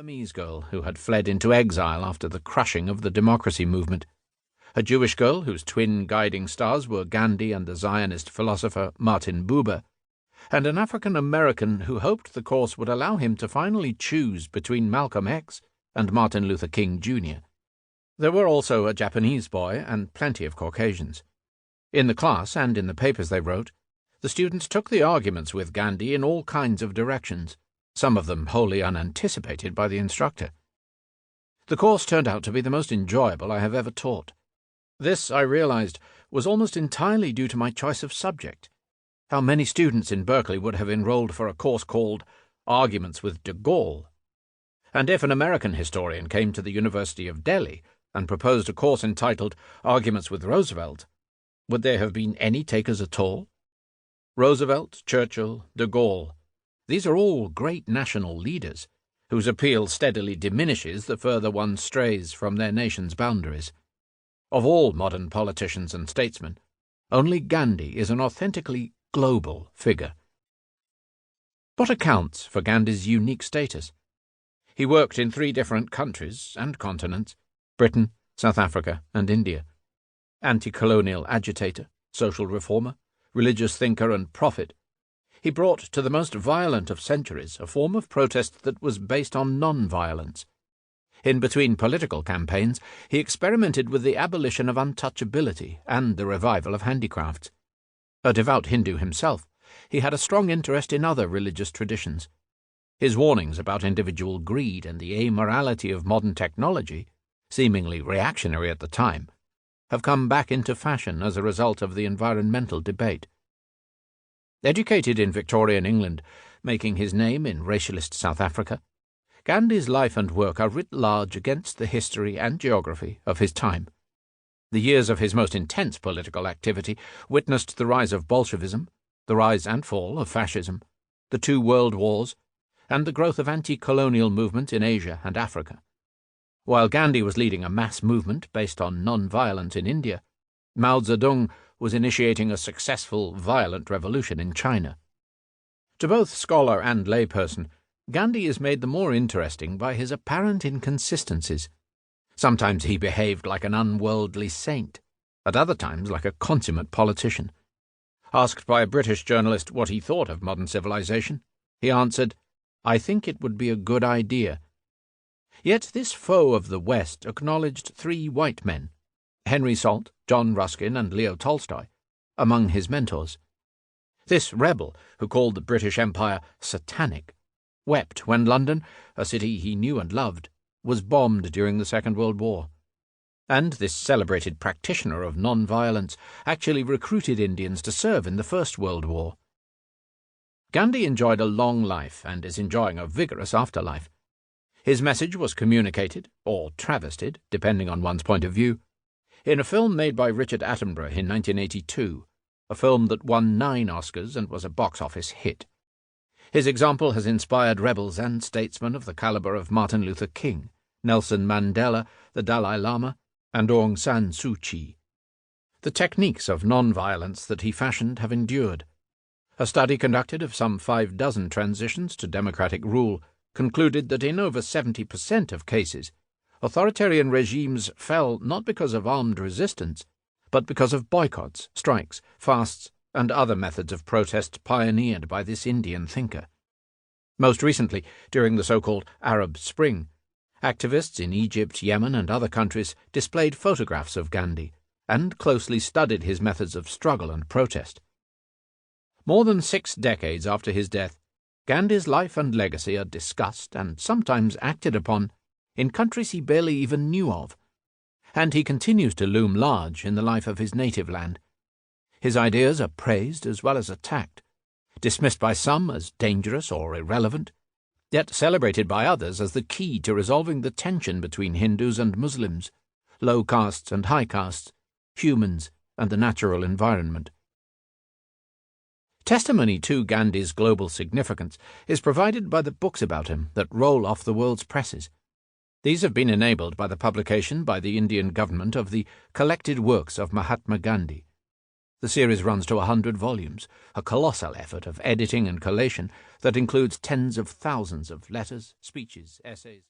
Burmese girl who had fled into exile after the crushing of the democracy movement, a Jewish girl whose twin guiding stars were Gandhi and the Zionist philosopher Martin Buber, and an African-American who hoped the course would allow him to finally choose between Malcolm X and Martin Luther King Jr. There were also a Japanese boy and plenty of Caucasians. In the class and in the papers they wrote, the students took the arguments with Gandhi in all kinds of directions, some of them wholly unanticipated by the instructor. The course turned out to be the most enjoyable I have ever taught. This, I realized, was almost entirely due to my choice of subject. How many students in Berkeley would have enrolled for a course called Arguments with de Gaulle? And if an American historian came to the University of Delhi and proposed a course entitled Arguments with Roosevelt, would there have been any takers at all? Roosevelt, Churchill, de Gaulle, these are all great national leaders, whose appeal steadily diminishes the further one strays from their nation's boundaries. Of all modern politicians and statesmen, only Gandhi is an authentically global figure. What accounts for Gandhi's unique status? He worked in 3 different countries and continents, Britain, South Africa, and India. Anti-colonial agitator, social reformer, religious thinker and prophet, he brought to the most violent of centuries a form of protest that was based on non-violence. In between political campaigns, he experimented with the abolition of untouchability and the revival of handicrafts. A devout Hindu himself, he had a strong interest in other religious traditions. His warnings about individual greed and the amorality of modern technology, seemingly reactionary at the time, have come back into fashion as a result of the environmental debate. Educated in Victorian England, making his name in racialist South Africa, Gandhi's life and work are writ large against the history and geography of his time. The years of his most intense political activity witnessed the rise of Bolshevism, the rise and fall of fascism, the 2 world wars, and the growth of anti-colonial movements in Asia and Africa. While Gandhi was leading a mass movement based on non-violence in India, Mao Zedong was initiating a successful, violent revolution in China. To both scholar and layperson, Gandhi is made the more interesting by his apparent inconsistencies. Sometimes he behaved like an unworldly saint, at other times like a consummate politician. Asked by a British journalist what he thought of modern civilization, he answered, "I think it would be a good idea." Yet this foe of the West acknowledged 3 white men, Henry Salt, John Ruskin, and Leo Tolstoy, among his mentors. This rebel, who called the British Empire satanic, wept when London, a city he knew and loved, was bombed during the Second World War. And this celebrated practitioner of non-violence actually recruited Indians to serve in the First World War. Gandhi enjoyed a long life and is enjoying a vigorous afterlife. His message was communicated, or travestied, depending on one's point of view, in a film made by Richard Attenborough in 1982, a film that won 9 Oscars and was a box office hit. His example has inspired rebels and statesmen of the caliber of Martin Luther King, Nelson Mandela, the Dalai Lama, and Aung San Suu Kyi. The techniques of non-violence that he fashioned have endured. A study conducted of some 5 dozen transitions to democratic rule concluded that in over 70% of cases, authoritarian regimes fell not because of armed resistance, but because of boycotts, strikes, fasts, and other methods of protest pioneered by this Indian thinker. Most recently, during the so-called Arab Spring, activists in Egypt, Yemen, and other countries displayed photographs of Gandhi and closely studied his methods of struggle and protest. More than 6 decades after his death, Gandhi's life and legacy are discussed and sometimes acted upon in countries he barely even knew of, and he continues to loom large in the life of his native land. His ideas are praised as well as attacked, dismissed by some as dangerous or irrelevant, yet celebrated by others as the key to resolving the tension between Hindus and Muslims, low castes and high castes, humans and the natural environment. Testimony to Gandhi's global significance is provided by the books about him that roll off the world's presses. These have been enabled by the publication by the Indian government of the collected works of Mahatma Gandhi. The series runs to 100 volumes, a colossal effort of editing and collation that includes tens of thousands of letters, speeches, essays.